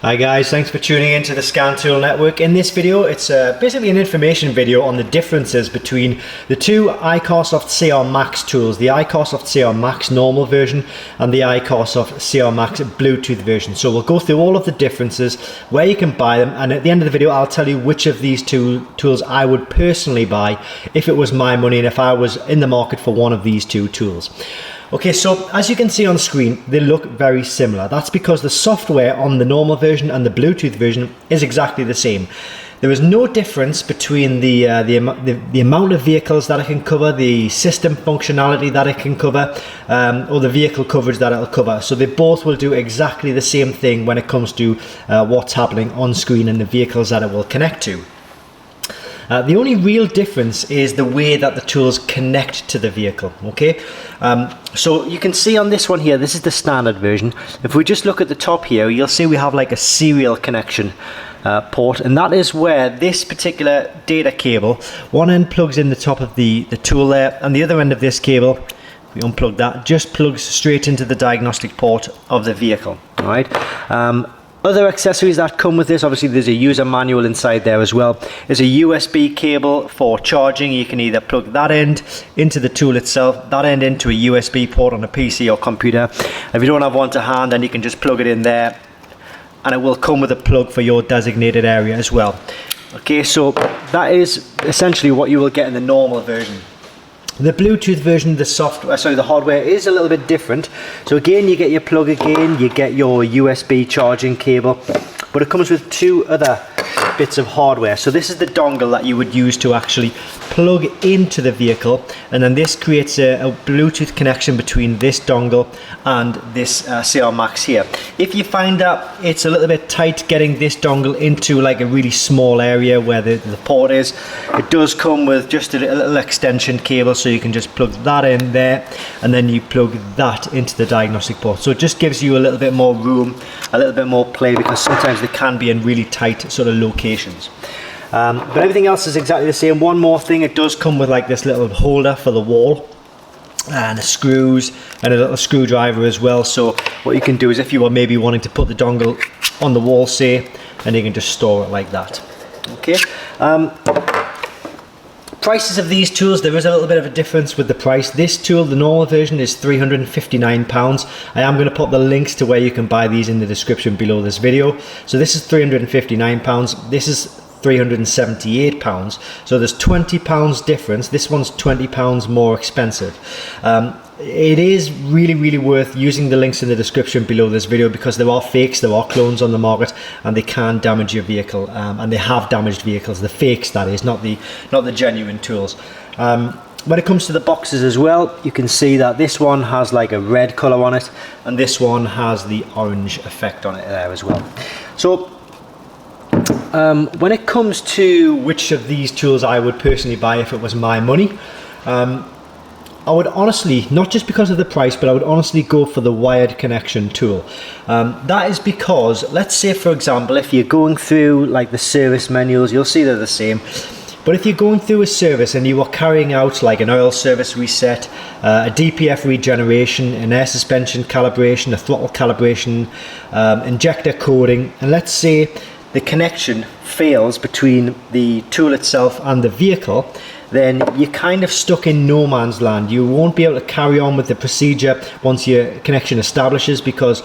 Hi guys, thanks for tuning into the Scan Tool Network. In this video, it's basically an information video on the differences between the two iCarsoft CR Max tools, the iCarsoft CR Max normal version and the iCarsoft CR Max Bluetooth version. So we'll go through all of the differences, where you can buy them, and at the end of the video I'll tell you which of these two tools I would personally buy if it was my money and if I was in the market for one of these two tools. Okay, so as you can see on screen, they look very similar. That's because the software on the normal version and the Bluetooth version is exactly the same. There is no difference between the amount of vehicles that it can cover, the system functionality that it can cover, or the vehicle coverage that it'll cover. So they both will do exactly the same thing when it comes to what's happening on screen and the vehicles that it will connect to. The only real difference is the way that the tools connect to the vehicle. Okay, so you can see on this one here, this is the standard version. If we just look at the top here, you'll see we have like a serial connection port, and that is where this particular data cable, one end plugs in the top of the tool there, and the other end of this cable, we unplug that, just plugs straight into the diagnostic port of the vehicle. All right. Other accessories that come with this, obviously there's a user manual inside there as well. There's a USB cable for charging. You can either plug that end into the tool itself, that end into a USB port on a PC or computer. If you don't have one to hand, then you can just plug it in there, and it will come with a plug for your designated area as well. Okay, so that is essentially what you will get in the normal version. The Bluetooth version, the hardware is a little bit different. So again, you get your plug again, you get your USB charging cable, but it comes with two other bits of hardware. So this is the dongle that you would use to actually plug into the vehicle, and then this creates a Bluetooth connection between this dongle and this CR Max here. If you find that it's a little bit tight getting this dongle into like a really small area where the port is, it does come with just a little extension cable, so you can just plug that in there and then you plug that into the diagnostic port. So it just gives you a little bit more room, a little bit more play, because sometimes they can be in really tight sort of locations. But everything else is exactly the same. One more thing, it does come with like this little holder for the wall, and screws and a little screwdriver as well. So what you can do is, if you are maybe wanting to put the dongle on the wall, say, and you can just store it like that. Okay. Prices of these tools, there is a little bit of a difference with the price. This tool, the normal version, is £359. I am going to put the links to where you can buy these in the description below this video. So this is £359. This is £378. So there's £20 difference. This one's £20 more expensive. It is really worth using the links in the description below this video, because there are fakes, there are clones on the market, and they can damage your vehicle, and they have damaged vehicles, the fakes that is, not the genuine tools. When it comes to the boxes as well, you can see that this one has like a red color on it, and this one has the orange effect on it there as well. So when it comes to which of these tools I would personally buy if it was my money, I would honestly, not just because of the price, but I would honestly go for the wired connection tool. That is because, let's say for example, if you're going through like the service manuals, you'll see they're the same. But if you're going through a service and you are carrying out like an oil service reset, a DPF regeneration, an air suspension calibration, a throttle calibration, injector coding, and let's say the connection fails between the tool itself and the vehicle, then you're kind of stuck in no man's land. You won't be able to carry on with the procedure once your connection establishes, because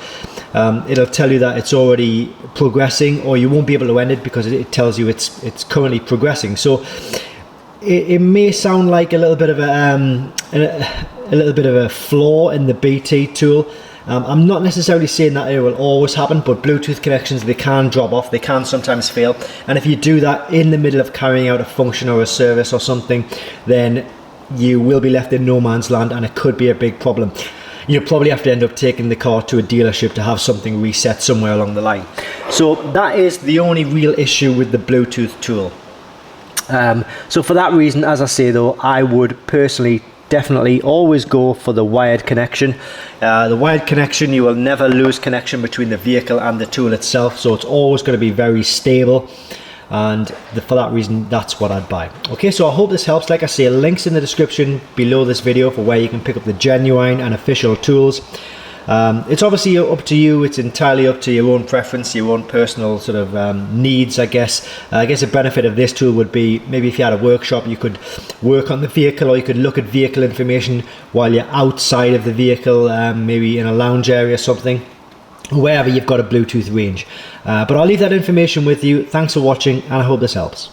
it'll tell you that it's already progressing, or you won't be able to end it because it tells you it's currently progressing. So it may sound like a little bit of a flaw in the BT tool. I'm not necessarily saying that it will always happen, but Bluetooth connections, they can drop off, they can sometimes fail, and if you do that in the middle of carrying out a function or a service or something, then you will be left in no man's land, and it could be a big problem. You'll probably have to end up taking the car to a dealership to have something reset somewhere along the line. So that is the only real issue with the Bluetooth tool. So for that reason, as I say though, I would personally definitely always go for the wired connection. The wired connection, you will never lose connection between the vehicle and the tool itself, so it's always going to be very stable, and for that reason, that's what I'd buy. Okay, so I hope this helps. Like I say, links in the description below this video for where you can pick up the genuine and official tools. It's obviously up to you. It's entirely up to your own preference, your own personal sort of needs, I guess. I guess the benefit of this tool would be maybe if you had a workshop, you could work on the vehicle, or you could look at vehicle information while you're outside of the vehicle, maybe in a lounge area or something, wherever you've got a Bluetooth range. But I'll leave that information with you. Thanks for watching, and I hope this helps.